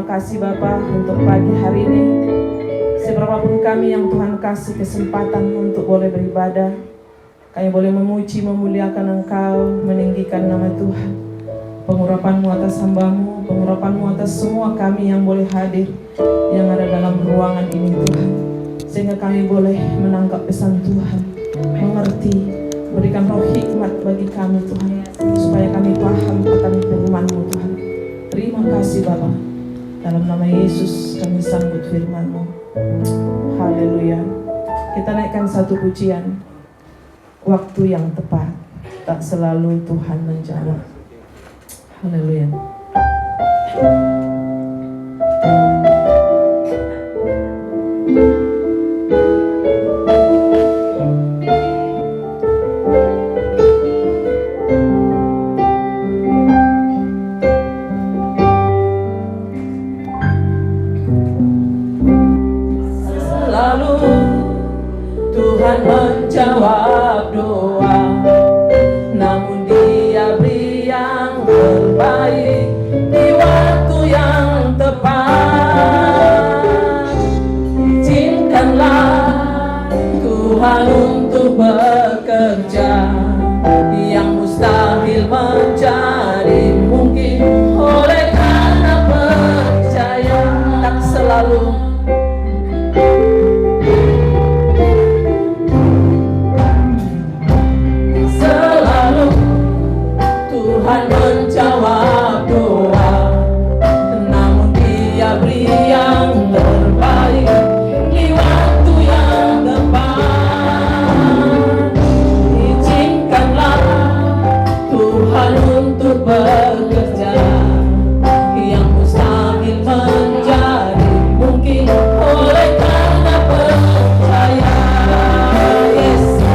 kasih Bapa untuk pagi hari ini. Seberapapun kami yang Tuhan kasih kesempatan untuk boleh beribadah, kami boleh memuji, memuliakan Engkau, meninggikan nama Tuhan. Pengurapan-Mu atas hamba-Mu, pengurapan-Mu atas semua kami yang boleh hadir, yang ada dalam ruangan ini Tuhan. Sehingga kami boleh menangkap pesan Tuhan, mengerti, berikan roh hikmat bagi kami Tuhan, supaya kami paham akan firman-Mu Tuhan. Terima kasih Bapa. Dalam nama Yesus kami sambut firman-Mu. Haleluya. Kita naikkan satu pujian. Waktu yang tepat, tak selalu Tuhan menjawab. Haleluya. Tuhan menjawab doa, namun Dia beri yang terbaik di waktu yang tepat. Izinkanlah Tuhan untuk bekerja, yang mustahil menjadi mungkin oleh karena percaya. Tak selalu Tuhan menjawab doa, namun Dia beri yang terbaik di waktu yang tepat. Izinkanlah Tuhan untuk bekerja, yang mustahil menjadi mungkin oleh karena percaya. Yesus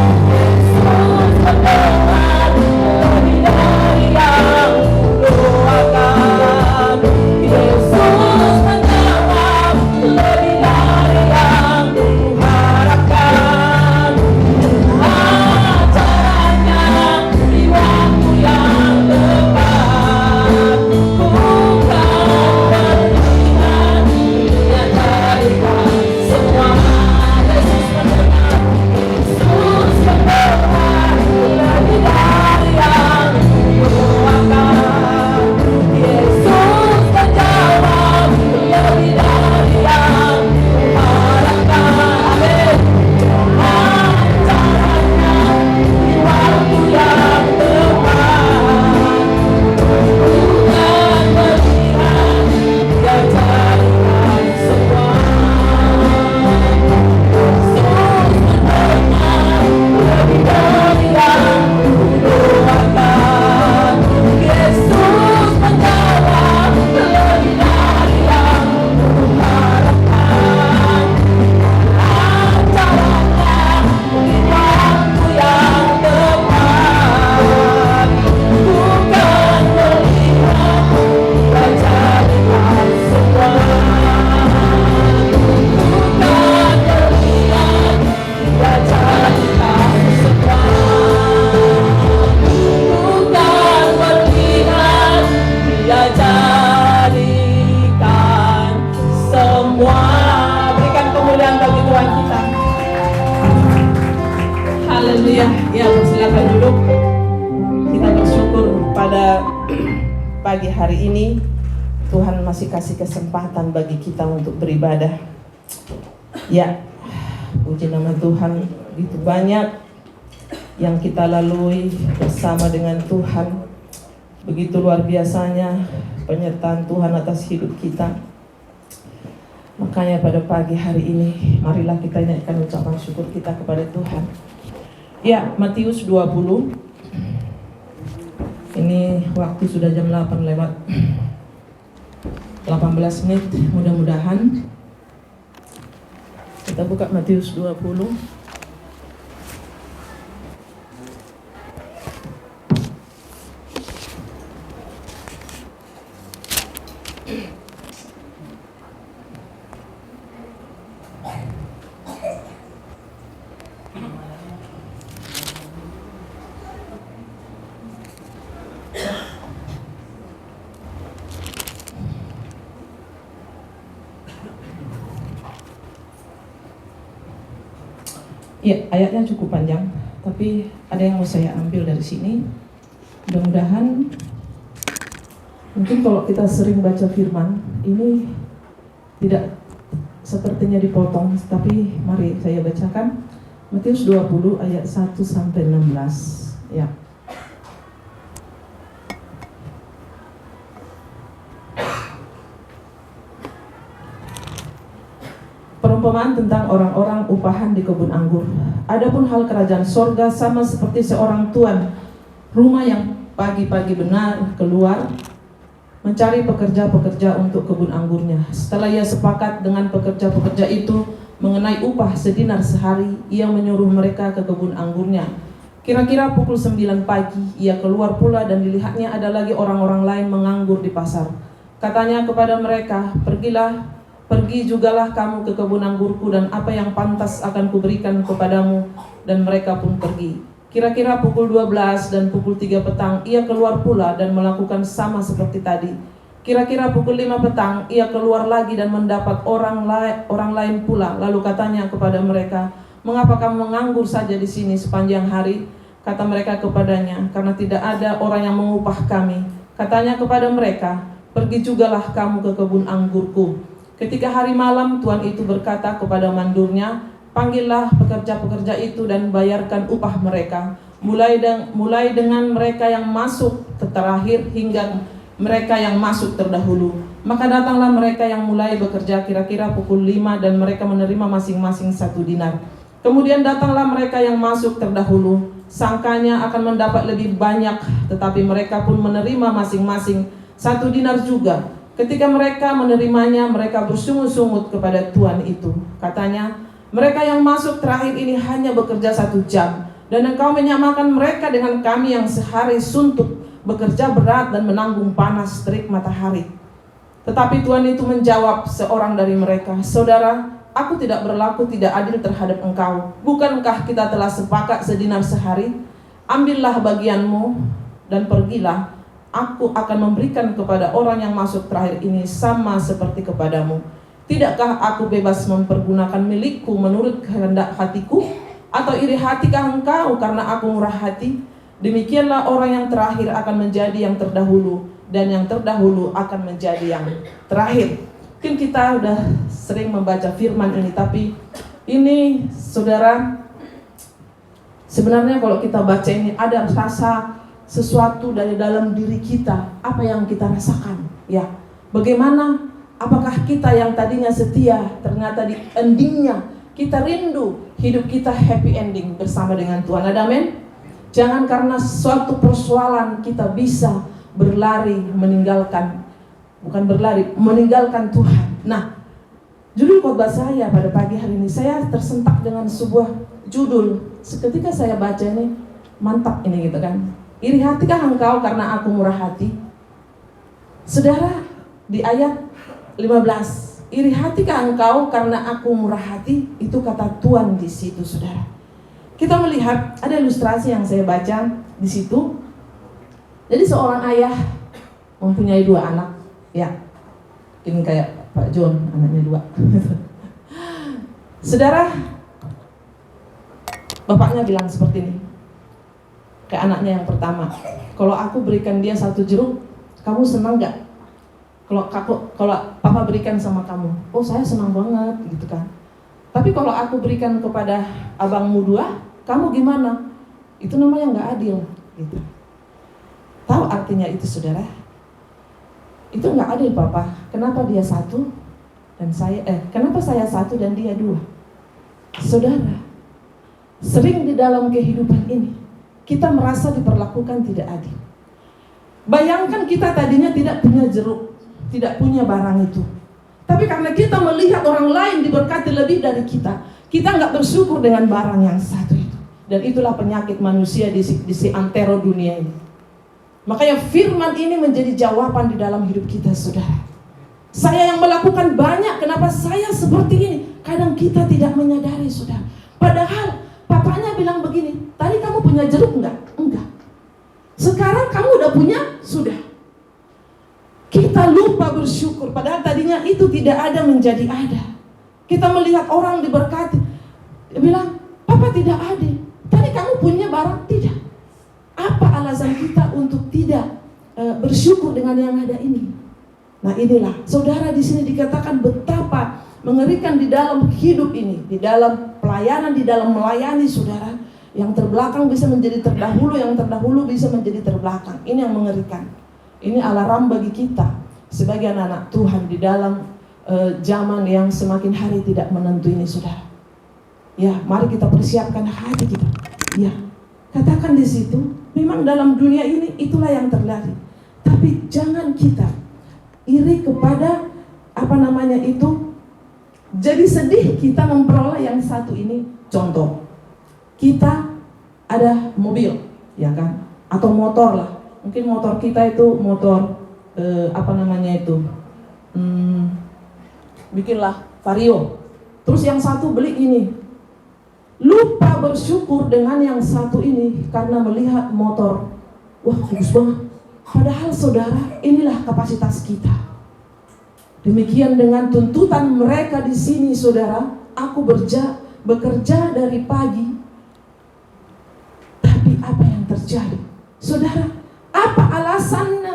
berdoa lebih dari yang doakan. Yesus menjawab lebih dari yang kuharapkan. Acaranya di waktu yang tepat, bukan berlihat Dia carikan semua. Yesus mendengar, Yesus berdoa lebih dari yang doakan. Yesus menjawab lebih dari yang harapkan. Amin. Acaranya di waktu yang tepat, bukan berlihat Dia carikan semua. Yesus mendengar lebih dari yang doakan. Yesus menjawab lebih dari yang kuharapkan. Acaranya di waktu yang tepat, bukan melihat Dia carikan semua. Bukan melihat Dia carikan semua. Bukan melihat Dia jadikan semua. Berikan kemuliaan bagi Tuhan kita. Haleluya. Ya, silakan duduk. Kita bersyukur pada pagi hari ini Tuhan masih kasih kesempatan bagi kita untuk beribadah. Ya, puji nama Tuhan. Begitu banyak yang kita lalui bersama dengan Tuhan. Begitu luar biasanya penyertaan Tuhan atas hidup kita. Makanya pada pagi hari ini marilah kita naikkan ucapan syukur kita kepada Tuhan. Ya, Matius 20. Ini waktu sudah jam 8 lewat 18 menit. Mudah-mudahan kita buka Matius 20. Ya, ayatnya cukup panjang, tapi ada yang mau saya ambil dari sini. Mudah-mudahan, mungkin kalau kita sering baca firman, ini tidak sepertinya dipotong, tapi mari saya bacakan Matius 20 ayat 1 sampai 16. Ya. Perumpamaan tentang orang-orang upahan di kebun anggur. Adapun hal kerajaan sorga sama seperti seorang tuan rumah yang pagi-pagi benar keluar mencari pekerja-pekerja untuk kebun anggurnya. Setelah ia sepakat dengan pekerja-pekerja itu mengenai upah sedinar sehari, ia menyuruh mereka ke kebun anggurnya. Kira-kira pukul 9 pagi, ia keluar pula dan dilihatnya ada lagi orang-orang lain menganggur di pasar. Katanya kepada mereka, pergi jugalah kamu ke kebun anggurku dan apa yang pantas akan kuberikan kepadamu. Dan mereka pun pergi. Kira-kira pukul 12 dan pukul 3 petang, ia keluar pula dan melakukan sama seperti tadi. Kira-kira pukul 5 petang, ia keluar lagi dan mendapat orang lain pula. Lalu katanya kepada mereka, mengapa kamu menganggur saja di sini sepanjang hari? Kata mereka kepadanya, karena tidak ada orang yang mengupah kami. Katanya kepada mereka, pergi jugalah kamu ke kebun anggurku. Ketika hari malam, tuan itu berkata kepada mandurnya, panggillah pekerja-pekerja itu dan bayarkan upah mereka, mulai dengan mereka yang masuk terakhir hingga mereka yang masuk terdahulu. Maka datanglah mereka yang mulai bekerja kira-kira pukul 5 dan mereka menerima masing-masing 1 dinar. Kemudian datanglah mereka yang masuk terdahulu, sangkanya akan mendapat lebih banyak, tetapi mereka pun menerima masing-masing 1 dinar juga. Ketika mereka menerimanya, mereka bersungut-sungut kepada tuan itu. Katanya, mereka yang masuk terakhir ini hanya bekerja 1 jam, dan engkau menyamakan mereka dengan kami yang sehari suntuk, bekerja berat dan menanggung panas terik matahari. Tetapi tuan itu menjawab seorang dari mereka, saudara, aku tidak berlaku tidak adil terhadap engkau. Bukankah kita telah sepakat sedinar sehari? Ambillah bagianmu dan pergilah. Aku akan memberikan kepada orang yang masuk terakhir ini sama seperti kepadamu. Tidakkah aku bebas mempergunakan milikku menurut kehendak hatiku? Atau iri hatikah engkau karena aku murah hati? Demikianlah orang yang terakhir akan menjadi yang terdahulu, dan yang terdahulu akan menjadi yang terakhir. Mungkin kita sudah sering membaca firman ini, tapi ini saudara, sebenarnya kalau kita baca ini ada rasa sesuatu dari dalam diri kita, apa yang kita rasakan, ya. Bagaimana, apakah kita yang tadinya setia, ternyata di endingnya kita rindu hidup kita happy ending bersama dengan Tuhan. Ada amin? Jangan karena suatu persoalan kita bisa berlari meninggalkan Tuhan. Nah, judul khotbah saya pada pagi hari ini, saya tersentak dengan sebuah judul. Ketika saya baca ini, mantap ini gitu kan. Iri hatikah engkau karena aku murah hati? Saudara, di ayat 15, iri hatikah engkau karena aku murah hati? Itu kata Tuhan di situ, saudara. Kita melihat ada ilustrasi yang saya baca di situ. Jadi seorang ayah mempunyai 2 anak, ya. Ini kayak Pak John, anaknya 2. Saudara, bapaknya bilang seperti ini ke anaknya yang pertama, kalau aku berikan dia 1 jeruk, kamu senang gak? Kalau papa berikan sama kamu, oh saya senang banget gitu kan. Tapi kalau aku berikan kepada abangmu 2, kamu gimana? Itu namanya nggak adil gitu. Tahu artinya itu, saudara? Itu nggak adil, papa. Kenapa dia 1 dan kenapa saya 1 dan dia 2? Saudara, sering di dalam kehidupan ini kita merasa diperlakukan tidak adil. Bayangkan kita tadinya tidak punya jeruk, tidak punya barang itu, tapi karena kita melihat orang lain diberkati lebih dari kita nggak bersyukur dengan barang yang 1 itu. Dan itulah penyakit manusia di antero dunia ini. Makanya firman ini menjadi jawaban di dalam hidup kita, saudara. Saya yang melakukan banyak, kenapa saya seperti ini? Kadang kita tidak menyadari, saudara. Padahal papanya bilang begini, tadi kamu punya jeruk enggak? Enggak. Sekarang kamu udah punya? Sudah. Kita lupa bersyukur, padahal tadinya itu tidak ada menjadi ada. Kita melihat orang diberkati, dia bilang, "Papa tidak adil. Tadi kamu punya barang tidak." Apa alasan kita untuk tidak bersyukur dengan yang ada ini? Nah, inilah saudara, di sini dikatakan betapa mengerikan di dalam hidup ini, di dalam pelayanan, di dalam melayani saudara. Yang terbelakang bisa menjadi terdahulu, yang terdahulu bisa menjadi terbelakang. Ini yang mengerikan. Ini alarm bagi kita sebagai anak-anak Tuhan di dalam zaman yang semakin hari tidak menentu ini, saudara. Ya, mari kita persiapkan hati kita. Ya, katakan di situ, memang dalam dunia ini itulah yang terjadi. Tapi jangan kita iri kepada jadi sedih kita memperoleh yang satu ini. Contoh, kita ada mobil, ya kan, atau motor lah. Mungkin motor kita itu motor bikinlah Vario. Terus yang satu beli ini, lupa bersyukur dengan yang satu ini karena melihat motor, wah bagus banget. Padahal saudara, inilah kapasitas kita. Demikian dengan tuntutan mereka di sini, saudara. Aku bekerja dari pagi, tapi apa yang terjadi, saudara? Apa alasan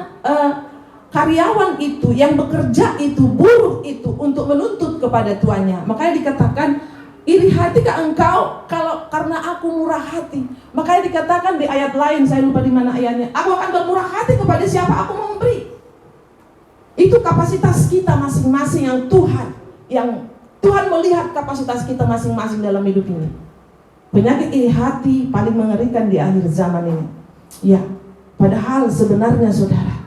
karyawan itu yang bekerja itu, buruh itu untuk menuntut kepada tuannya? Makanya dikatakan, iri hatikah engkau karena aku murah hati? Makanya dikatakan di ayat lain, saya lupa di mana ayatnya, aku akan bermurah hati kepada siapa aku mau memberi. Itu kapasitas kita masing-masing yang Tuhan melihat kapasitas kita masing-masing dalam hidup ini. Penyakit iri hati paling mengerikan di akhir zaman ini. Ya, padahal sebenarnya saudara,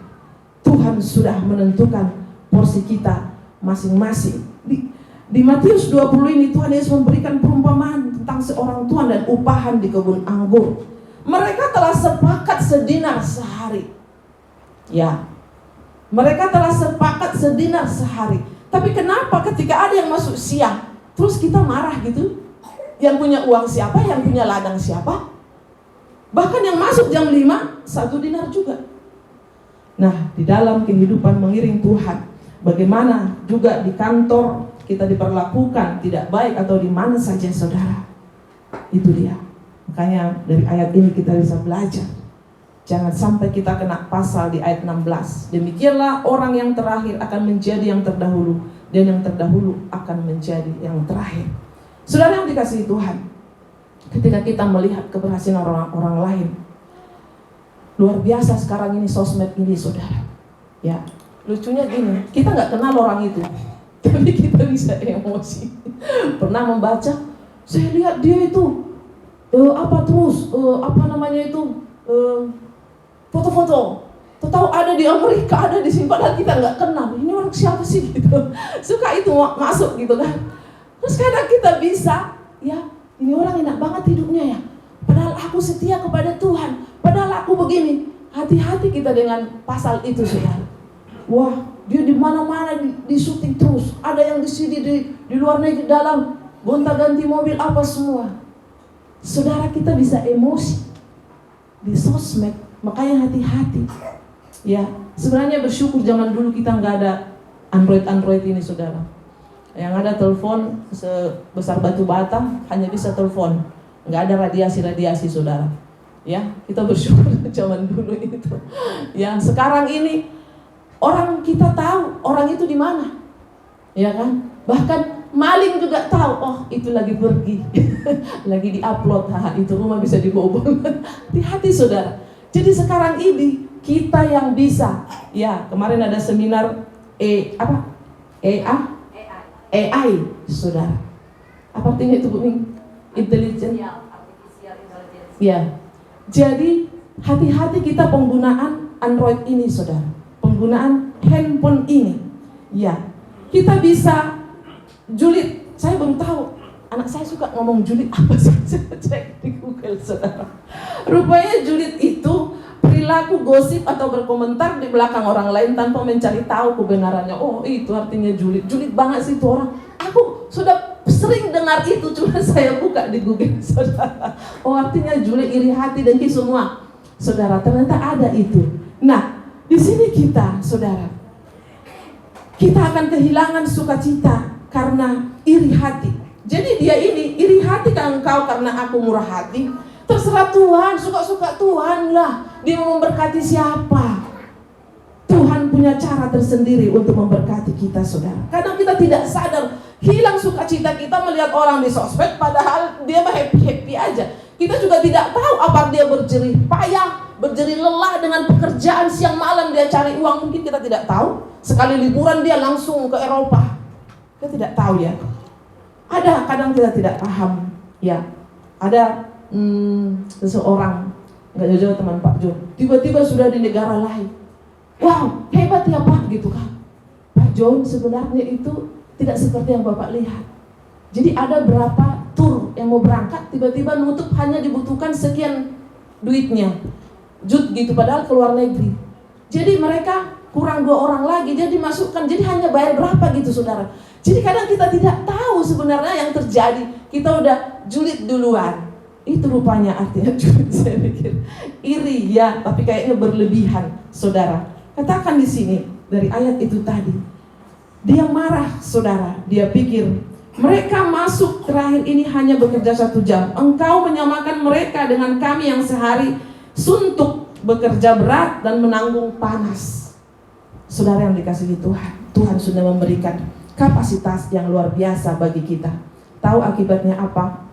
Tuhan sudah menentukan porsi kita masing-masing. Di Matius 20 ini Tuhan Yesus memberikan perumpamaan tentang seorang tuan dan upahan di kebun anggur. Mereka telah sepakat sedinar sehari. Ya, mereka telah sepakat sedinar sehari. Tapi kenapa ketika ada yang masuk siang, terus kita marah gitu? Yang punya uang siapa? Yang punya ladang siapa? Bahkan yang masuk jam 5, 1 dinar juga. Nah, di dalam kehidupan mengiring Tuhan, bagaimana juga di kantor kita diperlakukan tidak baik atau di mana saja, saudara. Itu dia. Makanya dari ayat ini kita bisa belajar. Jangan sampai kita kena pasal di ayat 16. Demikianlah orang yang terakhir akan menjadi yang terdahulu, dan yang terdahulu akan menjadi yang terakhir. Saudara yang dikasihi Tuhan, ketika kita melihat keberhasilan orang lain, luar biasa sekarang ini sosmed ini, saudara. Ya, lucunya gini, kita nggak kenal orang itu, tapi kita bisa emosi. Pernah membaca, saya lihat dia itu foto-foto. Tahu ada di Amerika, ada di sini, padahal kita nggak kenal. Ini orang siapa sih gitu? Suka itu masuk gitu kan. Terus kadang kita bisa, ya, ini orang enak banget hidupnya ya. Padahal aku setia kepada Tuhan. Padahal aku begini. Hati-hati kita dengan pasal itu, saudara. Wah, dia di mana-mana di syuting terus. Ada yang di sini di luar negeri, dalam gonta-ganti mobil apa semua. Saudara, kita bisa emosi di sosmed. Makanya hati-hati. Ya, sebenarnya bersyukur zaman dulu kita nggak ada Android ini, saudara. Yang ada telepon sebesar batu bata, hanya bisa telepon, nggak ada radiasi, saudara. Ya, kita bersyukur zaman dulu itu. Ya, sekarang ini orang kita tahu orang itu di mana, ya kan? Bahkan maling juga tahu, oh itu lagi pergi, lagi diupload, itu rumah bisa dibobol. Hati-hati, saudara. Jadi sekarang ini kita yang bisa, ya, kemarin ada seminar AI, saudara. Apa artinya itu, Bu Ming? Artificial intelligence. Ya. Jadi hati-hati kita penggunaan Android ini, saudara. Penggunaan handphone ini. Ya. Kita bisa julid. Saya baru tahu. Anak saya suka ngomong julid apa sih? Saya cek di Google, saudara. Rupanya julid itu perilaku gosip atau berkomentar di belakang orang lain tanpa mencari tahu kebenarannya. Oh, itu artinya julid. Julid banget sih itu orang. Aku sudah sering dengar itu, cuma saya buka di Google, saudara. Oh, artinya julid, iri hati, dengki semua. Saudara, ternyata ada itu. Nah, di sini kita, saudara, kita akan kehilangan sukacita karena iri hati. Jadi dia ini, iri hati ke engkau karena aku murah hati. Terserah Tuhan, suka-suka Tuhan lah. Dia mau memberkati siapa? Tuhan punya cara tersendiri untuk memberkati kita, saudara. Kadang kita tidak sadar, hilang sukacita kita melihat orang di sosmed, padahal dia happy-happy aja. Kita juga tidak tahu apa dia berjerih payah, berjerih lelah dengan pekerjaan siang malam dia cari uang. Mungkin kita tidak tahu. Sekali liburan dia langsung ke Eropa. Kita tidak tahu ya. Ada kadang kita tidak paham ya. Ada seseorang, nggak jauh-jauh teman Pak Jo, tiba-tiba sudah di negara lain. Wow, hebat ya Pak, gitu kan. Pak Jo, sebenarnya itu tidak seperti yang Bapak lihat. Jadi ada berapa tur yang mau berangkat, tiba-tiba nutup hanya dibutuhkan sekian duitnya, gitu, padahal ke luar negeri. Jadi mereka kurang 2 orang lagi, jadi masukkan, jadi hanya bayar berapa gitu, saudara. Jadi kadang kita tidak tahu sebenarnya yang terjadi, kita udah julid duluan. Itu rupanya artinya julid, saya pikir iri ya, tapi kayaknya berlebihan, saudara. Katakan di sini dari ayat itu tadi, dia marah, saudara. Dia pikir mereka masuk terakhir ini hanya bekerja 1 jam. Engkau menyamakan mereka dengan kami yang sehari suntuk, bekerja berat dan menanggung panas. Saudara yang dikasihi Tuhan, Tuhan sudah memberikan kapasitas yang luar biasa bagi kita. Tahu akibatnya apa?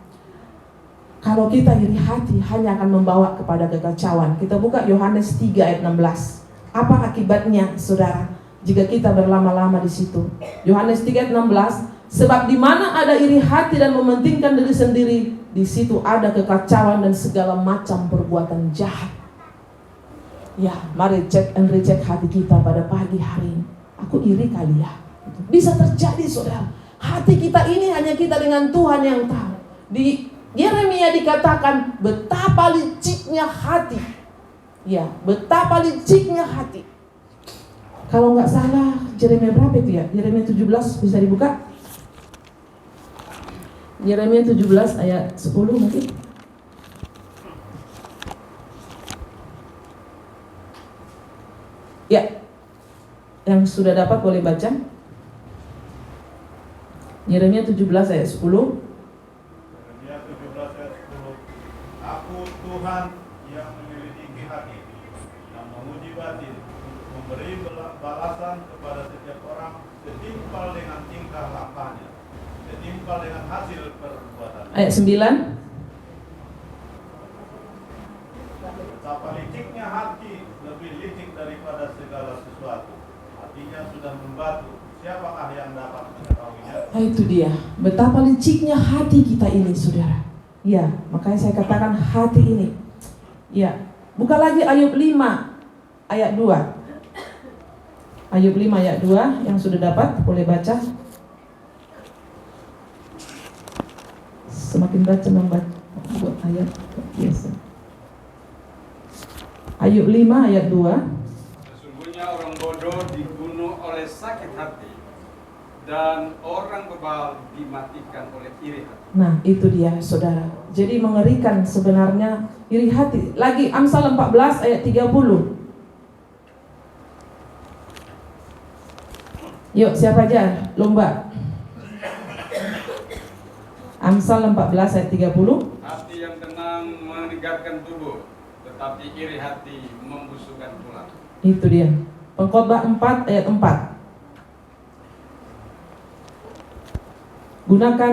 Kalau kita iri hati hanya akan membawa kepada kekacauan. Kita buka Yohanes 3 ayat 16. Apa akibatnya, saudara, jika kita berlama-lama di situ? Yohanes 3 ayat 16. Sebab di mana ada iri hati dan mementingkan diri sendiri, di situ ada kekacauan dan segala macam perbuatan jahat. Ya, mari cek and recheck hati kita pada pagi hari ini. Aku iri kali ya. Bisa terjadi, saudara. Hati kita ini hanya kita dengan Tuhan yang tahu. Di Yeremia dikatakan betapa liciknya hati. Ya, betapa liciknya hati. Kalau nggak salah, Yeremia berapa itu ya? Yeremia 17 bisa dibuka? Yeremia 17 ayat 10 mungkin. Ya, yang sudah dapat boleh baca. Yeremia 17 ayat 10. Yeremia 17 ayat 10. Aku Tuhan yang menyelidiki hati, yang menguji batin, untuk memberi balasan kepada setiap orang setimpal dengan tingkah lakunya, setimpal dengan hasil perbuatannya. Ayat 9. Betapa liciknya hati, lebih licik daripada segala sesuatu. Hatinya sudah membatu, siapakah yang dapat mengetahuinya? Nah, itu dia, betapa liciknya hati kita ini, saudara. Ya, makanya saya katakan hati ini. Ya, buka lagi Ayub 5 ayat 2. Ayub 5 ayat 2 yang sudah dapat boleh baca. Semakin baca membuat ayat biasa. Ayub 5 ayat 2. Sesungguhnya orang bodoh dibunuh oleh sakit hati, dan orang bebal dimatikan oleh iri hati. Nah, itu dia, saudara. Jadi mengerikan sebenarnya iri hati. Lagi Amsal 14 ayat 30. Yuk, siapa aja lomba? Amsal 14 ayat 30. Hati yang tenang menyegarkan tubuh, tetapi iri hati membusukkan tulang. Itu dia. Pengkhotbah 4 ayat 4. Gunakan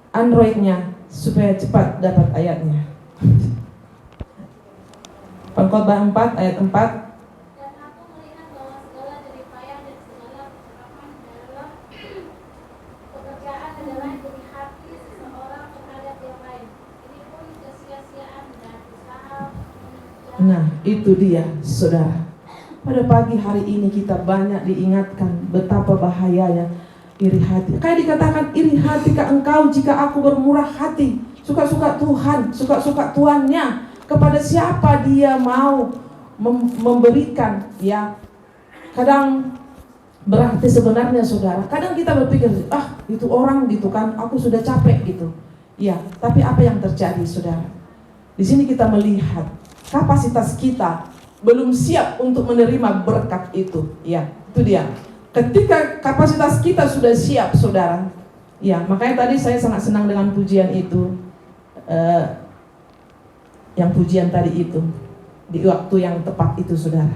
Androidnya supaya cepat dapat ayatnya. Pengkhotbah 4 ayat 4. Dan aku melihat bahwa segala jerih payah dan segala kekeraman dalam pekerjaan adalah jerih hati seseorang terhadap yang lain. Ini pun kesia-siaan dan usaha mengejar. Nah, itu dia, saudara. Pada pagi hari ini kita banyak diingatkan betapa bahayanya iri hati. Kayak dikatakan, iri hati ke engkau jika aku bermurah hati, suka-suka Tuhan, suka-suka tuannya. Kepada siapa dia mau memberikan, ya. Kadang berarti sebenarnya, saudara, kadang kita berpikir, itu orang gitu kan, aku sudah capek gitu. Ya, tapi apa yang terjadi, saudara? Di sini kita melihat kapasitas kita belum siap untuk menerima berkat itu. Ya, itu dia. ketika kapasitas kita sudah siap, saudara, ya, makanya tadi saya sangat senang dengan pujian itu, yang pujian tadi itu, di waktu yang tepat itu, saudara.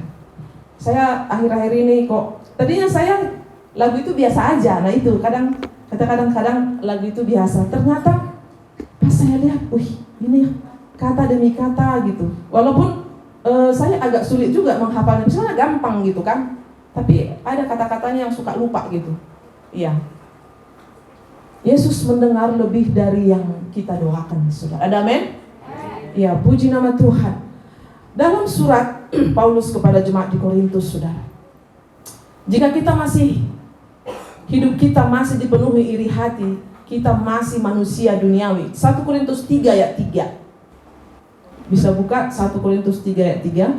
Saya akhir-akhir ini kok, tadinya saya lagu itu biasa aja, nah itu kadang-kadang lagu itu biasa, ternyata pas saya lihat, ini kata demi kata gitu, walaupun saya agak sulit juga menghafalnya, misalnya gampang gitu kan, tapi ada kata-katanya yang suka lupa gitu. Iya. Yesus mendengar lebih dari yang kita doakan, saudara. Ada amin? Ya, puji nama Tuhan. Dalam surat Paulus kepada jemaat di Korintus, saudara, jika kita masih, hidup kita masih dipenuhi iri hati, kita masih manusia duniawi. 1 Korintus 3 ayat 3. Bisa buka 1 Korintus 3 ayat 3.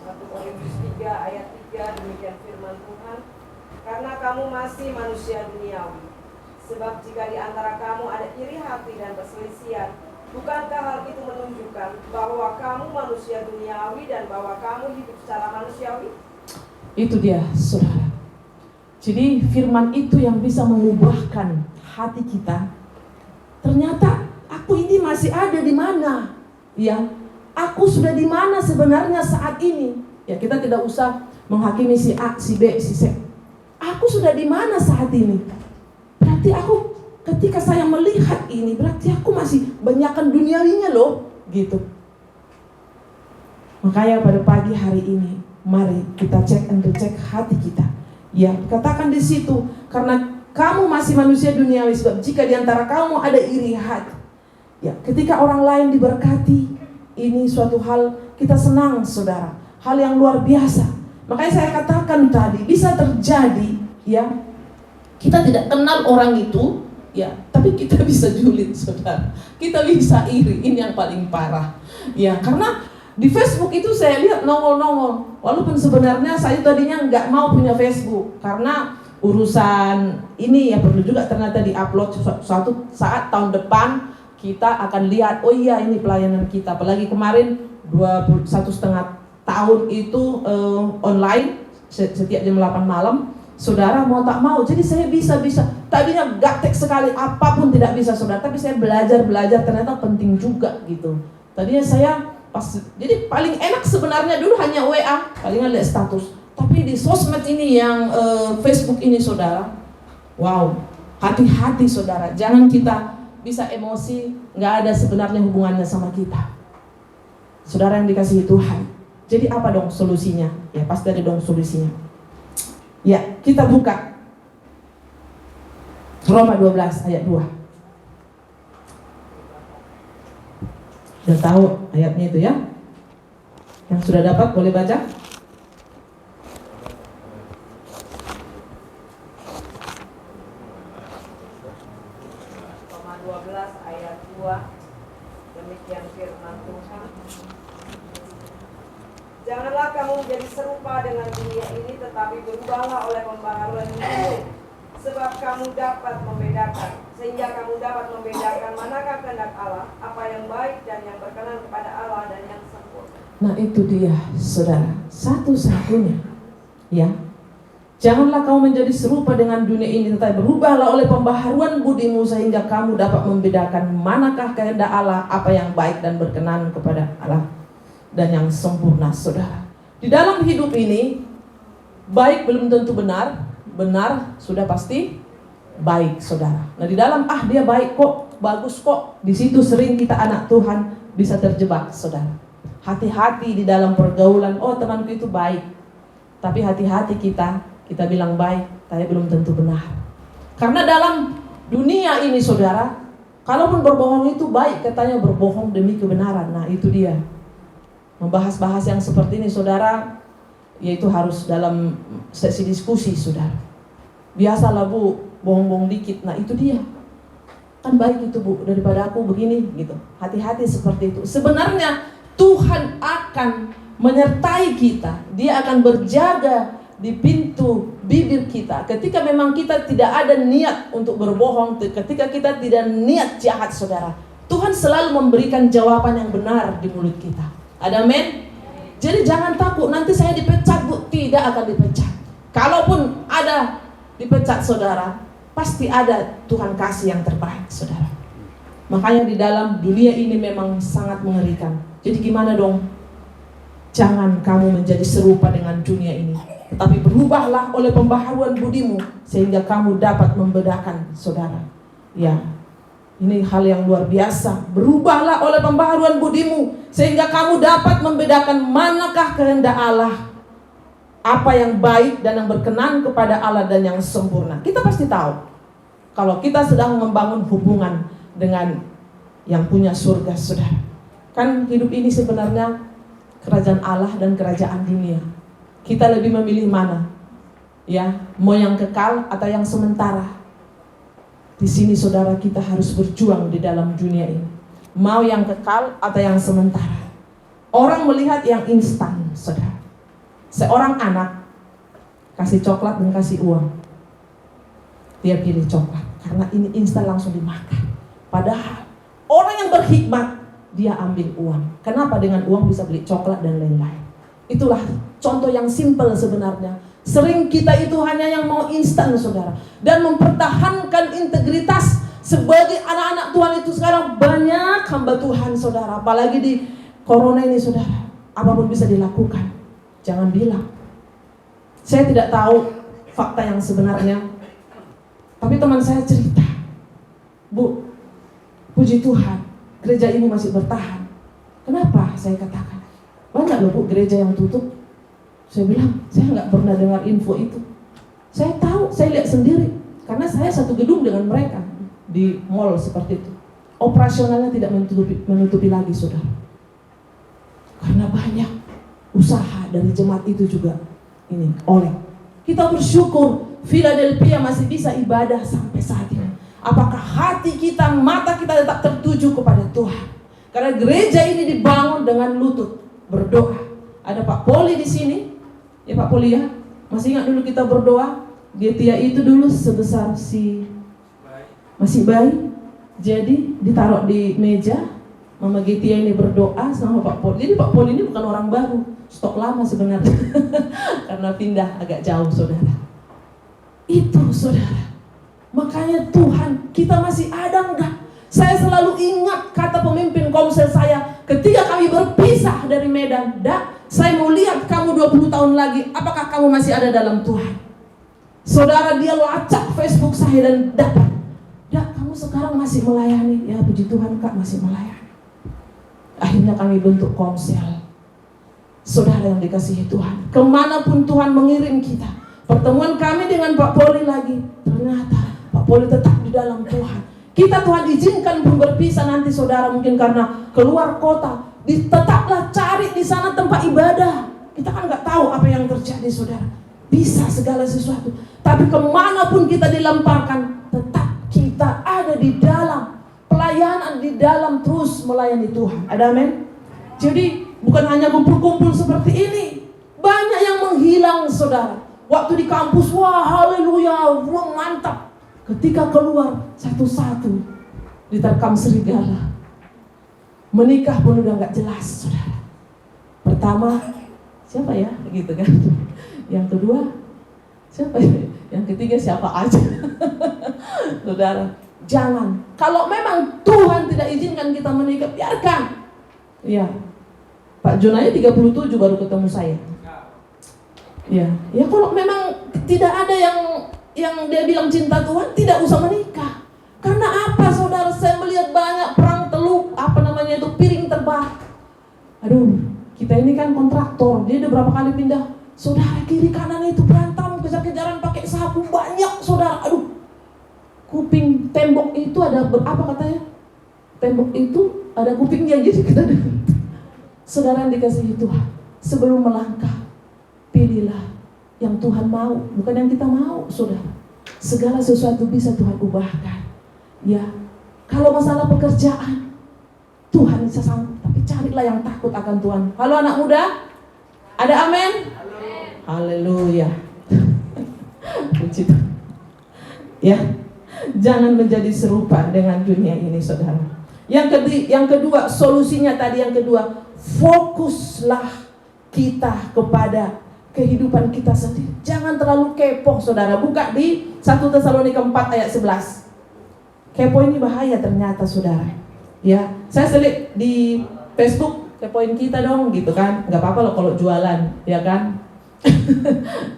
1 Korintus 3 ayat 3, demikian firman Tuhan. Karena kamu masih manusia duniawi. Sebab jika di antara kamu ada iri hati dan perselisihan, bukankah hal itu menunjukkan bahwa kamu manusia duniawi dan bahwa kamu hidup secara manusiawi? Itu dia, saudara. Jadi firman itu yang bisa mengubahkan hati kita. Ternyata aku ini masih ada di mana? Ya, aku sudah di mana sebenarnya saat ini? Ya, kita tidak usah menghakimi si A, si B, si C. Aku sudah di mana saat ini? Berarti aku, ketika saya melihat ini, berarti aku masih banyakkan duniawinya loh, gitu. Makanya pada pagi hari ini, mari kita cek and recheck hati kita. Ya, katakan di situ, karena kamu masih manusia duniawi, sebab jika di antara kamu ada iri hati. Ya, ketika orang lain diberkati, ini suatu hal kita senang, saudara. Hal yang luar biasa. Makanya saya katakan tadi, bisa terjadi, ya, kita tidak kenal orang itu, ya, tapi kita bisa julid, saudara. Kita bisa iri, ini yang paling parah. Ya, karena di Facebook itu saya lihat nongol-nongol. Walaupun sebenarnya saya tadinya nggak mau punya Facebook, karena urusan ini ya perlu juga ternyata diupload suatu saat tahun depan kita akan lihat, oh iya ini pelayanan kita. Apalagi kemarin 21,5 tahun itu online setiap jam 8 malam. Saudara mau tak mau, jadi saya bisa tadinya gaptek sekali, apapun tidak bisa, saudara. Tapi saya belajar ternyata penting juga gitu. Tadinya saya jadi paling enak sebenarnya dulu hanya WA, palingan lihat status. Tapi di sosmed ini yang Facebook ini, saudara, wow, hati-hati, saudara. Jangan kita bisa emosi, nggak ada sebenarnya hubungannya sama kita. Saudara yang dikasihi Tuhan. Jadi apa dong solusinya? Ya pasti ada dong solusinya. Ya, kita buka Roma 12 ayat 2. Sudah tahu ayatnya itu ya? Yang sudah dapat boleh baca? Roma 12 ayat 2, demikian firman Tuhan. Janganlah kamu menjadi serupa dengan dunia ini, tetapi berubahlah oleh pembaharuan diri, sebab kamu dapat membedakan, sehingga kamu dapat membedakan manakah kehendak Allah, apa yang baik dan yang berkenan kepada Allah dan yang sempurna. Nah itu dia, saudara, satu-satunya, ya. Janganlah kamu menjadi serupa dengan dunia ini, tetapi berubahlah oleh pembaharuan budimu, sehingga kamu dapat membedakan manakah kehendak Allah, apa yang baik dan berkenan kepada Allah dan yang sempurna, saudara. Di dalam hidup ini, baik belum tentu benar, benar sudah pasti baik, saudara. Nah di dalam dia baik kok, bagus kok, di situ sering kita anak Tuhan bisa terjebak, saudara. Hati-hati di dalam pergaulan, oh temanku itu baik, tapi hati-hati kita bilang baik, tapi belum tentu benar. Karena dalam dunia ini, saudara, kalaupun berbohong itu baik, katanya berbohong demi kebenaran. Nah itu dia. Membahas-bahas yang seperti ini, saudara, yaitu harus dalam sesi diskusi, saudara. Biasalah bu, bohong-bohong dikit. Nah itu dia. Kan baik itu bu, daripada aku begini gitu. Hati-hati seperti itu. Sebenarnya Tuhan akan menyertai kita. Dia akan berjaga di pintu bibir kita. Ketika memang kita tidak ada niat untuk berbohong, ketika kita tidak niat jahat, saudara, Tuhan selalu memberikan jawaban yang benar di mulut kita. Ada amin? Jadi jangan takut, nanti saya dipecat Bu. Tidak akan dipecat. Kalaupun ada dipecat saudara, pasti ada Tuhan kasih yang terbaik saudara. Makanya di dalam dunia ini memang sangat mengerikan. Jadi gimana dong? Jangan kamu menjadi serupa dengan dunia ini, tetapi berubahlah oleh pembaharuan budimu, sehingga kamu dapat membedakan saudara. Ya, ini hal yang luar biasa. Berubahlah oleh pembaharuan budimu, sehingga kamu dapat membedakan manakah kehendak Allah, apa yang baik dan yang berkenan kepada Allah dan yang sempurna. Kita pasti tahu kalau kita sedang membangun hubungan dengan yang punya surga saudara. Kan hidup ini sebenarnya kerajaan Allah dan kerajaan dunia. Kita lebih memilih mana? Ya, mau yang kekal atau yang sementara? Di sini saudara, kita harus berjuang di dalam dunia ini. Mau yang kekal atau yang sementara? Orang melihat yang instan, saudara. Seorang anak kasih coklat dan kasih uang, dia pilih coklat karena ini instan, langsung dimakan. Padahal orang yang berhikmat, dia ambil uang. Kenapa? Dengan uang bisa beli coklat dan lain-lain. Itulah contoh yang simpel sebenarnya. Sering kita itu hanya yang mau instan saudara. Dan mempertahankan integritas. Sebagai anak-anak Tuhan itu sekarang banyak hamba Tuhan saudara. Apalagi di corona ini saudara. Apapun bisa dilakukan. Jangan bilang. Saya tidak tahu fakta yang sebenarnya. Tapi teman saya cerita. Bu, puji Tuhan, gereja ibu masih bertahan. Kenapa? Saya katakan, banyak loh Bu gereja yang tutup. Saya bilang, saya nggak pernah dengar info itu. Saya tahu, saya lihat sendiri. Karena saya satu gedung dengan mereka di mall seperti itu. Operasionalnya tidak menutupi lagi saudara. Karena banyak usaha dari jemaat itu juga ini oleh. Kita bersyukur Philadelphia masih bisa ibadah sampai saat ini. Apakah hati kita, mata kita tetap tertuju kepada Tuhan? Karena gereja ini dibangun dengan lutut berdoa. Ada Pak Poli di sini, ya Pak Poli ya. Masih ingat dulu kita berdoa? Getia itu dulu sebesar masih bayi. Jadi ditaruh di meja. Mama Getia ini berdoa sama Pak Poli. Jadi Pak Poli ini bukan orang baru, stok lama sebenarnya. Karena pindah agak jauh saudara. Itu saudara. Makanya Tuhan, kita masih ada enggak? Saya selalu ingat kata pemimpin komsel saya ketika kami berpisah dari Medan. Dak, saya mau lihat kamu 20 tahun lagi, apakah kamu masih ada dalam Tuhan? Saudara, dia lacak Facebook saya dan dapat. Dak, kamu sekarang masih melayani. Ya puji Tuhan Kak, masih melayani. Akhirnya kami bentuk komsel. Saudara yang dikasihi Tuhan, kemanapun Tuhan mengirim kita. Pertemuan kami dengan Pak Poli lagi, ternyata Pak Poli tetap di dalam Tuhan. Kita Tuhan izinkan pun berpisah nanti saudara, mungkin karena keluar kota, tetaplah cari di sana tempat ibadah. Kita kan nggak tahu apa yang terjadi saudara. Bisa segala sesuatu. Tapi kemanapun kita dilemparkan, tetap kita ada di dalam pelayanan, di dalam terus melayani Tuhan. Ada amin? Jadi bukan hanya kumpul-kumpul seperti ini. Banyak yang menghilang saudara. Waktu di kampus, wah haleluya, wah mantap. Ketika keluar satu-satu diterkam serigala. Menikah pun udah gak jelas saudara. Pertama siapa ya gitu kan. Yang kedua siapa ya? Yang ketiga siapa aja. Saudara, jangan. Kalau memang Tuhan tidak izinkan kita menikah, biarkan. Ya, Pak Jonaya 37 baru ketemu saya. Ya kalau memang tidak ada yang dia bilang cinta Tuhan, tidak usah menikah. Karena apa saudara? Saya melihat banyak perang teluk, piring terbakar. Aduh, kita ini kan kontraktor, dia udah berapa kali pindah. Saudara, kiri kanan itu berantem, kejar-kejaran pakai sapu, banyak saudara. Aduh, kuping tembok itu ada apa katanya? Tembok itu ada kupingnya, jadi kita saudara yang dikasihi Tuhan, sebelum melangkah, pilihlah yang Tuhan mau, bukan yang kita mau, saudara. Segala sesuatu bisa Tuhan ubahkan. Ya, kalau masalah pekerjaan, Tuhan bisa sanggup, tapi carilah yang takut akan Tuhan. Halo anak muda, ada amin? Haleluya. Puji Tuhan. Ya, jangan menjadi serupa dengan dunia ini, saudara. Yang kedua, solusinya tadi yang kedua, fokuslah kita kepada kehidupan kita sendiri. Jangan terlalu kepo, saudara. Buka di 1 Tesalonika 4 ayat 11. Kepo ini bahaya ternyata, saudara. Ya, saya selit di Facebook, kepoin kita dong gitu kan. Nggak apa-apa loh kalau jualan, ya kan.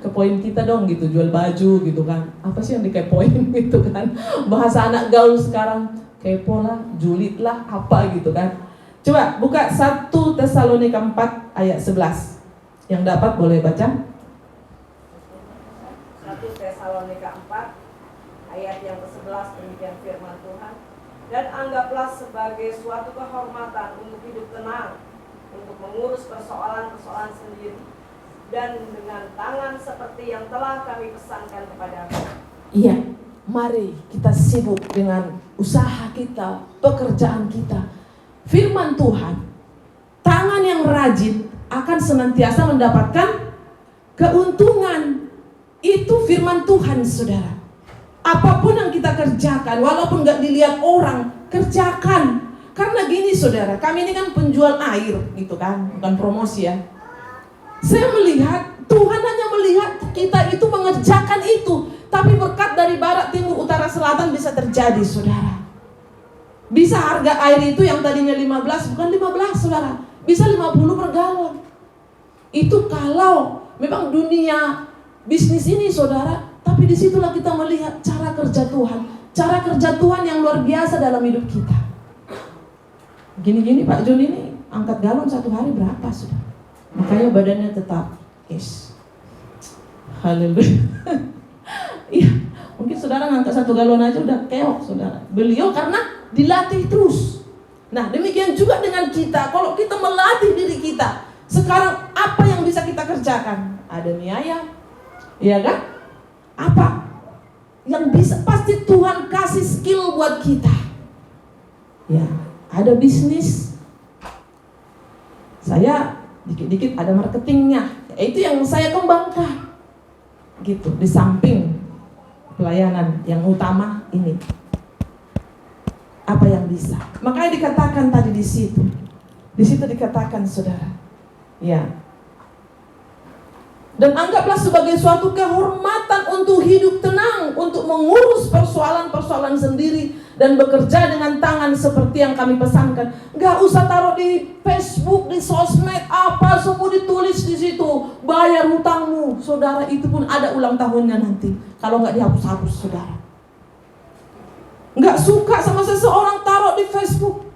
Kepoin kita dong gitu, jual baju gitu kan. Apa sih yang dikepoin gitu kan. Bahasa anak gaul sekarang, kepo lah, julid lah, apa gitu kan. Coba buka 1 Tesalonika 4 ayat 11. Yang dapat boleh baca. 1 Tesalonika 4 ayat yang ke-11, demikian firman Tuhan. Dan anggaplah sebagai suatu kehormatan untuk hidup tenang, untuk mengurus persoalan-persoalan sendiri, dan dengan tangan seperti yang telah kami pesankan kepadamu. Iya, mari kita sibuk dengan usaha kita, pekerjaan kita. Firman Tuhan, tangan yang rajin akan senantiasa mendapatkan keuntungan. Itu firman Tuhan, saudara. Apapun yang kita kerjakan, walaupun gak dilihat orang, kerjakan. Karena gini, saudara, kami ini kan penjual air gitu kan, bukan promosi ya. Saya melihat, Tuhan hanya melihat kita itu mengerjakan itu. Tapi berkat dari barat, timur, utara, selatan bisa terjadi, saudara. Bisa harga air itu yang tadinya 15, bukan 15, saudara. Bisa 50 per galon. Itu kalau memang dunia bisnis ini, saudara. Tapi disitulah kita melihat cara kerja Tuhan. Cara kerja Tuhan yang luar biasa dalam hidup kita. Gini-gini Pak Jun ini angkat galon satu hari berapa, saudara? Makanya badannya tetap yes. Haleluya. Iya, mungkin saudara ngangkat 1 galon aja udah keok, saudara. Beliau karena dilatih terus. Nah, demikian juga dengan kita. Kalau kita melatih diri kita, sekarang apa yang bisa kita kerjakan? Ada mie ayam, ya kan? Apa yang bisa? Pasti Tuhan kasih skill buat kita. Ya, ada bisnis. Saya dikit-dikit ada marketingnya. Itu yang saya kembangkan. Gitu, di samping pelayanan yang utama ini. Apa yang bisa? Makanya dikatakan tadi di situ. Di situ dikatakan, saudara. Ya. Dan anggaplah sebagai suatu kehormatan untuk hidup tenang, untuk mengurus persoalan-persoalan sendiri dan bekerja dengan tangan seperti yang kami pesankan. Gak usah taruh di Facebook, di sosmed, apa semua ditulis di situ. Bayar hutangmu, saudara, itu pun ada ulang tahunnya nanti. Kalau gak dihapus-hapus, saudara. Gak suka sama seseorang taruh di Facebook.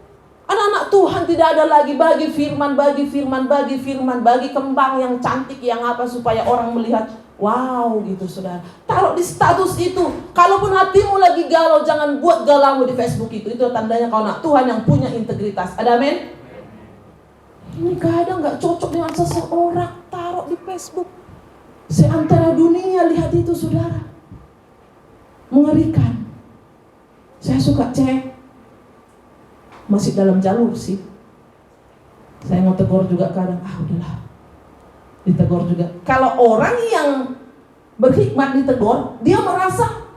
Anak-anak Tuhan tidak ada lagi bagi firman, bagi firman, bagi firman, bagi kembang yang cantik, yang apa, supaya orang melihat, wow gitu, saudara. Taruh di status itu. Kalaupun hatimu lagi galau, jangan buat galau di Facebook itu. Itu tandanya kau anak Tuhan yang punya integritas. Ada amin? Ini kadang gak cocok dengan seseorang taruh di Facebook. Seantara dunia lihat itu, saudara. Mengerikan. Saya suka cek. Masih dalam jalur sih. Saya mau tegur juga kadang, udahlah. Ditegur juga. Kalau orang yang berhikmat ditegur, dia merasa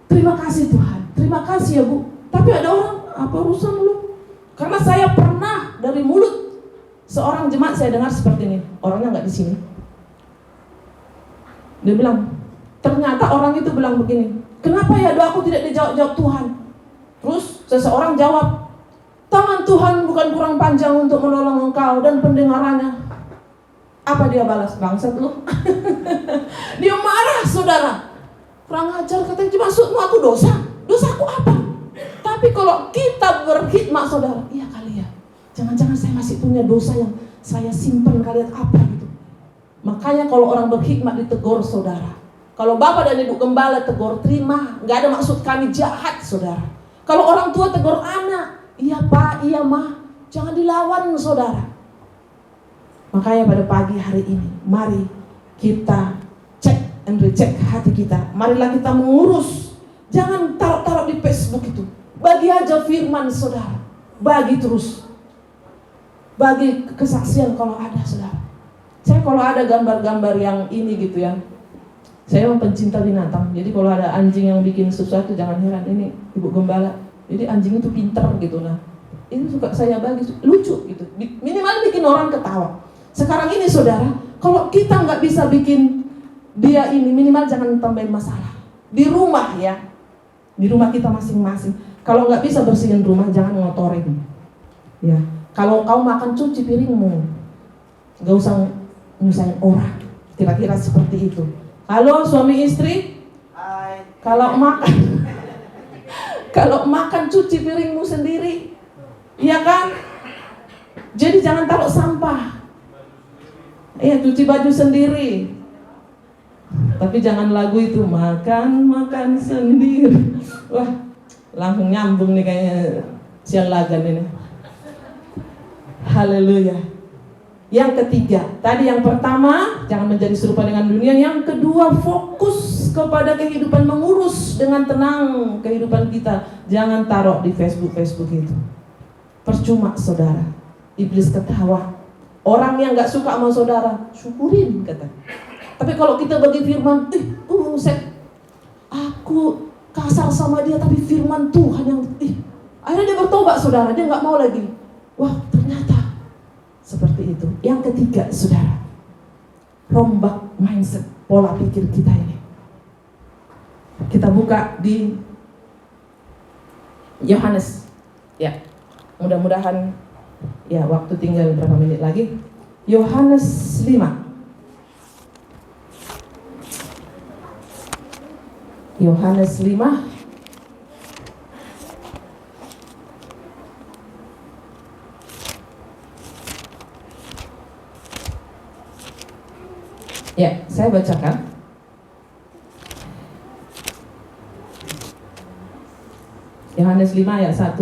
terima kasih Tuhan, terima kasih ya Bu. Tapi ada orang, apa urusan lu? Karena saya pernah dari mulut seorang jemaat saya dengar seperti ini. Orangnya nggak di sini. Dia bilang, ternyata orang itu bilang begini, kenapa ya doaku tidak dijawab Tuhan? Terus seseorang jawab, tangan Tuhan bukan kurang panjang untuk menolong engkau dan pendengarannya. Apa dia balas? Bangsat lu. Dia marah, saudara. Kurang ajar, katanya, maksudmu aku dosa? Dosaku apa? Tapi kalau kita berkhidmat, saudara, iya kali ya. Jangan-jangan saya masih punya dosa yang saya simpan kalian apa gitu. Makanya kalau orang berkhidmat ditegur, saudara. Kalau bapak dan ibu gembala tegur, terima. Gak ada maksud kami jahat, saudara. Kalau orang tua tegur anak, iya Pak, iya Ma, jangan dilawan, saudara. Makanya pada pagi hari ini, mari kita cek and recheck hati kita. Marilah kita mengurus. Jangan taruh-taruh di Facebook itu. Bagi aja firman, saudara. Bagi terus. Bagi kesaksian kalau ada, saudara. Saya kalau ada gambar-gambar yang ini gitu ya, saya memang pencinta binatang. Jadi kalau ada anjing yang bikin sesuatu, jangan heran, ini ibu gembala. Jadi anjing itu pinter gitu, nah ini suka saya bagi, lucu gitu, minimal bikin orang ketawa. Sekarang ini saudara, kalau kita nggak bisa bikin dia ini, minimal jangan tambahin masalah. Di rumah ya, di rumah kita masing-masing. Kalau nggak bisa bersihin rumah, jangan ngotorin. Ya, kalau kau makan cuci piringmu, nggak usah nyusahin orang. Kira-kira seperti itu. Halo suami istri, kalau makan, kalau makan cuci piringmu sendiri, iya kan? Jadi jangan taruh sampah. Iya, cuci baju sendiri. Tapi jangan lagu itu makan sendiri. Wah, langsung nyambung nih kayaknya siang lagan ini. Haleluya. Yang ketiga, tadi yang pertama jangan menjadi serupa dengan dunia. Yang kedua, fokus kepada kehidupan, mengurus dengan tenang kehidupan kita. Jangan taruh di Facebook itu. Percuma saudara, iblis ketawa. Orang yang gak suka sama saudara, syukurin kata. Tapi kalau kita bagi firman, aku kasar sama dia, tapi firman Tuhan yang, akhirnya dia bertobat saudara, dia gak mau lagi. Wah, ternyata seperti itu. Yang ketiga saudara, rombak mindset, pola pikir kita ini. Kita buka di Yohanes. Ya, mudah-mudahan ya waktu tinggal berapa menit lagi. Yohanes 5. Yohanes 5 ya, saya bacakan. Yohanes 5 ayat 1.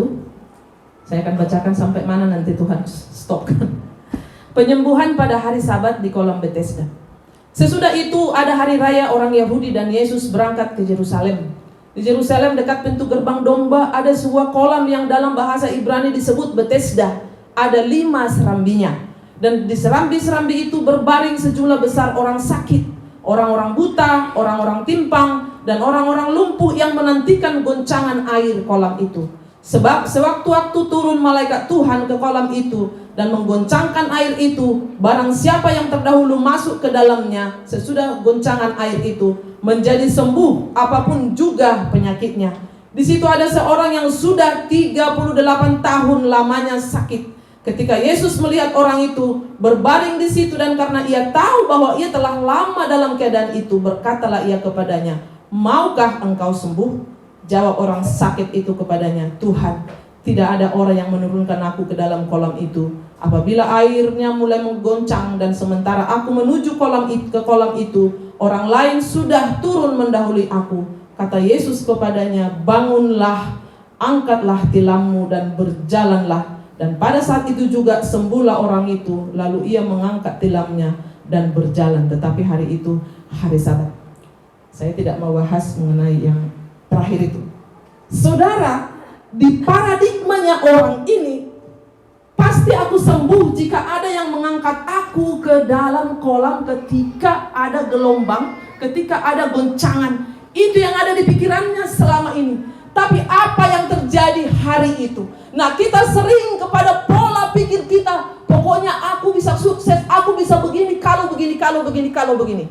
Saya akan bacakan sampai mana nanti Tuhan stopkan. Penyembuhan pada hari Sabat di kolam Bethesda. Sesudah itu ada hari raya orang Yahudi dan Yesus berangkat ke Yerusalem. Di Yerusalem dekat pintu gerbang domba ada sebuah kolam yang dalam bahasa Ibrani disebut Bethesda. Ada 5 serambinya. Dan di serambi-serambi itu berbaring sejumlah besar orang sakit, orang-orang buta, orang-orang timpang, dan orang-orang lumpuh yang menantikan goncangan air kolam itu. Sebab sewaktu-waktu turun malaikat Tuhan ke kolam itu dan menggoncangkan air itu, barang siapa yang terdahulu masuk ke dalamnya sesudah goncangan air itu menjadi sembuh apapun juga penyakitnya. Di situ ada seorang yang sudah 38 tahun lamanya sakit. Ketika Yesus melihat orang itu berbaring di situ dan karena ia tahu bahwa ia telah lama dalam keadaan itu, berkatalah ia kepadanya, "Maukah engkau sembuh?" Jawab orang sakit itu kepadanya, "Tuhan, tidak ada orang yang menurunkan aku ke dalam kolam itu apabila airnya mulai menggoncang, dan sementara aku menuju ke kolam itu, orang lain sudah turun mendahului aku." Kata Yesus kepadanya, "Bangunlah, angkatlah tilammu dan berjalanlah." Dan pada saat itu juga sembuhlah orang itu. Lalu ia mengangkat tilamnya dan berjalan. Tetapi hari itu hari Sabat. Saya tidak mau bahas mengenai yang terakhir itu. Saudara, di paradigmanya orang ini, pasti aku sembuh jika ada yang mengangkat aku ke dalam kolam ketika ada gelombang, ketika ada goncangan. Itu yang ada di pikirannya selama ini. Tapi apa yang terjadi hari itu? Nah, kita sering kepada pola pikir kita, pokoknya aku bisa sukses, aku bisa begini, kalau begini.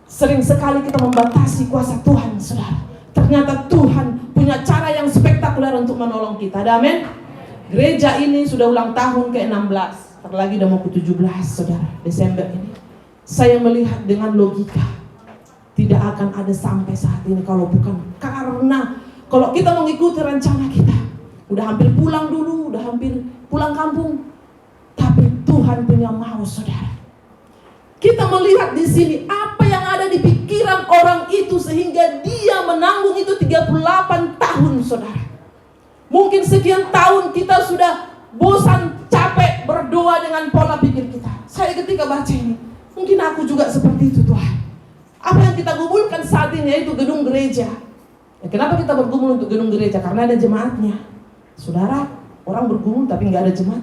Sering sekali kita membatasi kuasa Tuhan, saudara. Ternyata Tuhan punya cara yang spektakuler untuk menolong kita. Amin. Gereja ini sudah ulang tahun ke-16, lagi udah mau ke-17, saudara, Desember ini. Saya melihat dengan logika, tidak akan ada sampai saat ini kalau bukan karena kalau kita mengikuti rencana kita, udah hampir pulang dulu, udah hampir pulang kampung, tapi Tuhan punya mau, saudara. Kita melihat di sini apa yang ada di pikiran orang itu sehingga dia menanggung itu 38 tahun, saudara. Mungkin sekian tahun kita sudah bosan, capek berdoa dengan pola pikir kita. Saya ketika baca ini, mungkin aku juga seperti itu, Tuhan. Apa yang kita gumulkan saat ini yaitu gedung gereja. Ya, kenapa kita bergumul untuk gedung gereja? Karena ada jemaatnya. Saudara, orang bergumul tapi nggak ada jemaat.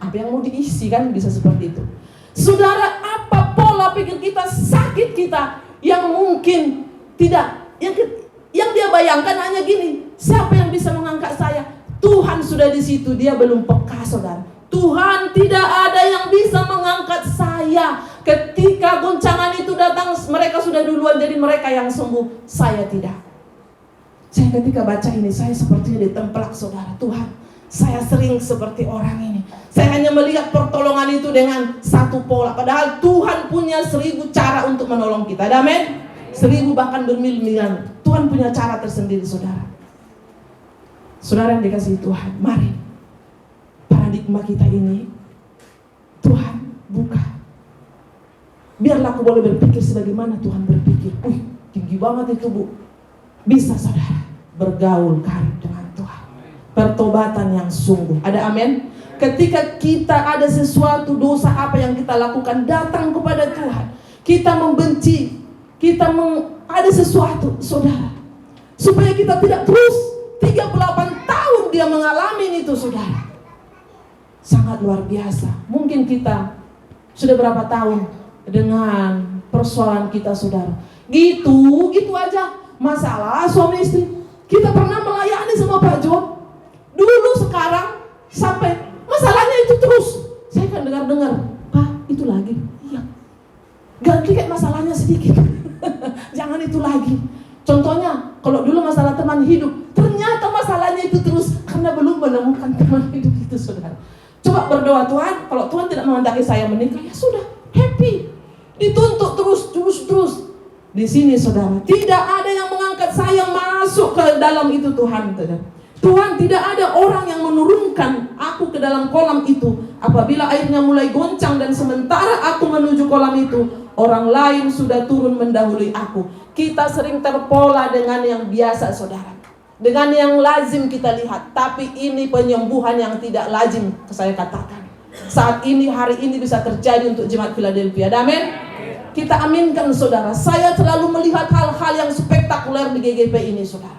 Apa yang mau diisi kan bisa seperti itu. Saudara, apa pola pikir kita, sakit kita yang mungkin tidak, yang dia bayangkan hanya gini, siapa yang bisa mengangkat saya? Tuhan sudah di situ, dia belum peka, saudara. Tuhan, tidak ada yang bisa mengangkat saya. Ketika goncangan itu datang, mereka sudah duluan, jadi mereka yang sembuh, saya tidak. Saya ketika baca ini, saya sepertinya ditempelak, saudara. Tuhan, saya sering seperti orang ini. Saya hanya melihat pertolongan itu dengan satu pola. Padahal Tuhan punya 1000 cara untuk menolong kita. Amin. 1000 bahkan bermil-milan. Tuhan punya cara tersendiri, saudara. Saudara yang dikasihi Tuhan, mari paradigma kita ini Tuhan buka. Biarlah aku boleh berpikir sebagaimana Tuhan berpikir. Tinggi banget itu, Bu. Bisa, saudara, bergaul karib dengan Tuhan. Pertobatan yang sungguh. Ada amin? Ketika kita ada sesuatu dosa apa yang kita lakukan, datang kepada Tuhan. Kita membenci, ada sesuatu, saudara. Supaya kita tidak terus 38 tahun dia mengalami itu, saudara. Sangat luar biasa. Mungkin kita sudah berapa tahun dengan persoalan kita, saudara. Gitu aja. Masalah suami istri. Kita pernah melayani sama Pak Job. Dulu, sekarang, sampai masalahnya itu terus. Saya kan dengar, Pak, itu lagi. Iya. Ganti kayak masalahnya sedikit. Jangan itu lagi. Contohnya, kalau dulu masalah teman hidup, ternyata masalahnya itu terus karena belum menemukan teman hidup itu, saudara. Coba berdoa, Tuhan, kalau Tuhan tidak menghendaki saya menikah, ya sudah, happy. Dituntut terus. Di sini, saudara, tidak ada yang mengangkat saya masuk ke dalam itu, Tuhan. Tuhan, tidak ada orang yang menurunkan aku ke dalam kolam itu. Apabila airnya mulai goncang dan sementara aku menuju kolam itu, orang lain sudah turun mendahului aku. Kita sering terpola dengan yang biasa, saudara. Dengan yang lazim kita lihat. Tapi ini penyembuhan yang tidak lazim, saya katakan. Saat ini, hari ini bisa terjadi untuk jemaat Philadelphia. Amin. Kita aminkan, saudara. Saya selalu melihat hal-hal yang spektakuler di GGP ini, saudara.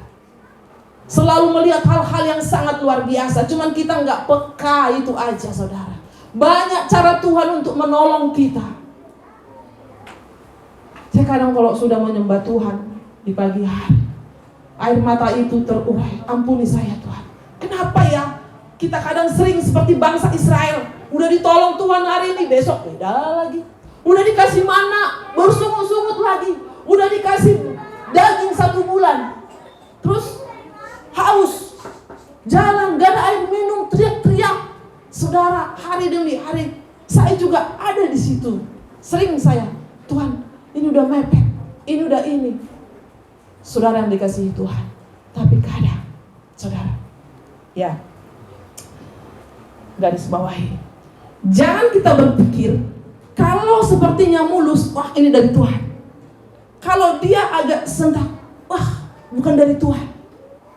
Selalu melihat hal-hal yang sangat luar biasa. Cuman kita nggak peka itu aja, saudara. Banyak cara Tuhan untuk menolong kita. Saya kadang kalau sudah menyembah Tuhan di pagi hari, air mata itu terurai. Ampuni saya, Tuhan. Kenapa ya? Kita kadang sering seperti bangsa Israel. Udah ditolong Tuhan hari ini, besok beda lagi. Udah dikasih mana, baru sungut-sungut lagi. Udah dikasih daging 1 bulan, terus haus, jalan, gak ada air minum, teriak-teriak. Saudara, hari demi hari, saya juga ada di situ. Sering saya, Tuhan, ini udah mepet, ini udah ini. Saudara yang dikasihi Tuhan, tapi kadang, saudara, ya, garis bawahi, jangan kita berpikir kalau sepertinya mulus, wah ini dari Tuhan. Kalau dia agak sentak, wah bukan dari Tuhan.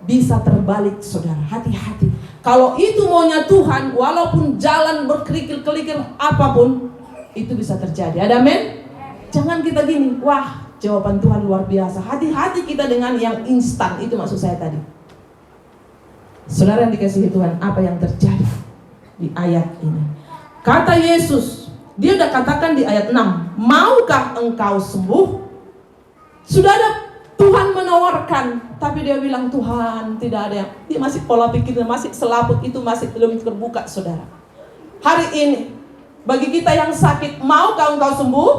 Bisa terbalik, saudara, hati-hati. Kalau itu maunya Tuhan, walaupun jalan berkerikil-kerikil apapun, itu bisa terjadi. Ada amin? Jangan kita gini, wah jawaban Tuhan luar biasa. Hati-hati kita dengan yang instan, itu maksud saya tadi. Saudara yang dikasihi Tuhan, apa yang terjadi di ayat ini? Kata Yesus, dia udah katakan di ayat 6, maukah engkau sembuh? Sudah ada Tuhan menawarkan, tapi dia bilang, Tuhan, tidak ada yang, dia masih pola pikirnya, masih selaput itu masih belum terbuka, saudara. Hari ini, bagi kita yang sakit, maukah engkau sembuh?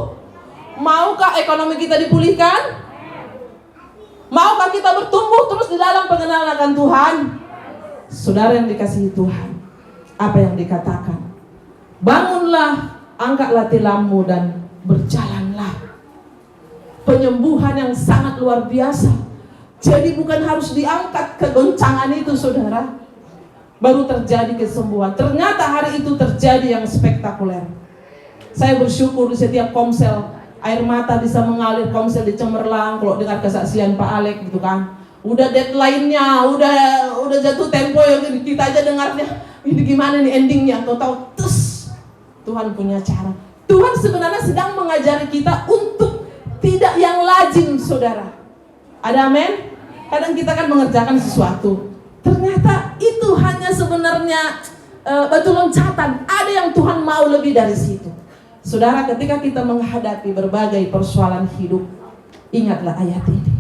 Maukah ekonomi kita dipulihkan? Maukah kita bertumbuh terus di dalam pengenalan akan Tuhan? Saudara yang dikasihi Tuhan, apa yang dikatakan? Bangunlah, angkatlah tilammu dan berjalanlah. Penyembuhan yang sangat luar biasa. Jadi bukan harus diangkat kegoncangan itu, saudara, baru terjadi kesembuhan. Ternyata hari itu terjadi yang spektakuler. Saya bersyukur di setiap komsel, air mata bisa mengalir. Komsel di Cemerlang, kalau dengar kesaksian Pak Alek gitu kan, udah deadline-nya, udah jatuh tempo ya, kita aja dengarnya, ini gimana nih endingnya, tahu-tahu tus, Tuhan punya cara. Tuhan sebenarnya sedang mengajari kita untuk tidak yang lazim, saudara. Ada amin? Kadang kita kan mengerjakan sesuatu, ternyata itu hanya sebenarnya batu loncatan. Ada yang Tuhan mau lebih dari situ. Saudara, ketika kita menghadapi berbagai persoalan hidup, ingatlah ayat ini.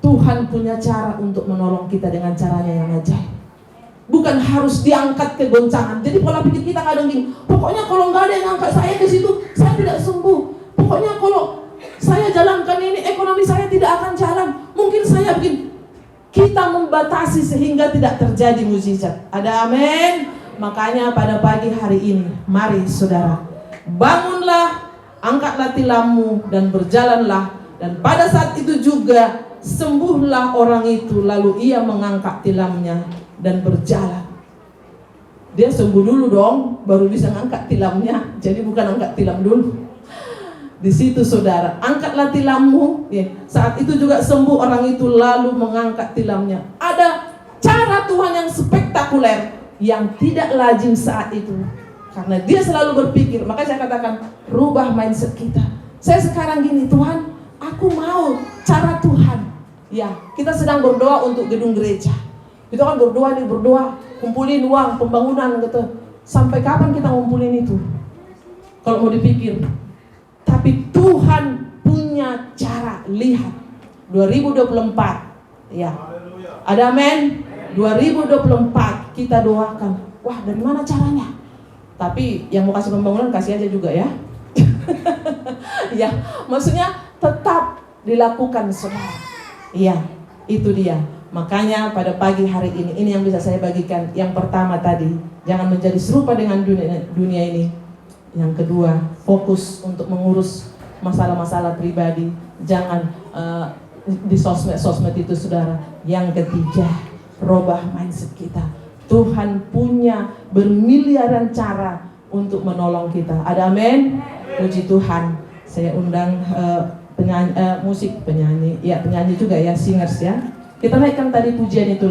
Tuhan punya cara untuk menolong kita dengan caranya yang ajaib. bukan harus diangkat ke goncangan. Jadi pola pikir kita kadang gini, pokoknya kalau nggak ada yang angkat saya ke situ, saya tidak sembuh. Pokoknya kalau saya jalankan ini, ekonomi saya tidak akan jalan. Mungkin saya begini. Kita membatasi sehingga tidak terjadi mukjizat. Ada amin? Makanya pada pagi hari ini, mari saudara, bangunlah, angkatlah tilammu dan berjalanlah. Dan pada saat itu juga sembuhlah orang itu, lalu ia mengangkat tilamnya dan berjalan. Dia sembuh dulu dong, baru bisa ngangkat tilamnya. Jadi bukan angkat tilam dulu. Di situ saudara, angkatlah tilammu. Ya. Saat itu juga sembuh orang itu, lalu mengangkat tilamnya. Ada cara Tuhan yang spektakuler yang tidak lazim saat itu. Karena dia selalu berpikir, makanya saya katakan rubah mindset kita. Saya sekarang gini, Tuhan, aku mau cara Tuhan. Ya, kita sedang berdoa untuk gedung gereja. Kita kan berdoa, kumpulin uang pembangunan gitu. Sampai kapan kita ngumpulin itu? Kalau mau dipikir. Tapi Tuhan punya cara. Lihat 2024. Ya. Ada amin? 2024 kita doakan. Wah, dari mana caranya? Tapi yang mau kasih pembangunan kasih aja juga ya. Ya, maksudnya tetap dilakukan semua. Iya, itu dia. Makanya pada pagi hari ini yang bisa saya bagikan. Yang pertama tadi, jangan menjadi serupa dengan dunia ini. Yang kedua, fokus untuk mengurus masalah-masalah pribadi. Jangan di sosmed itu saudara. Yang ketiga, rubah mindset kita. Tuhan punya bermiliaran cara untuk menolong kita. Ada amin? Puji Tuhan. Saya undang penyanyi juga ya, singers ya. Kita naikkan tadi pujian itu lah.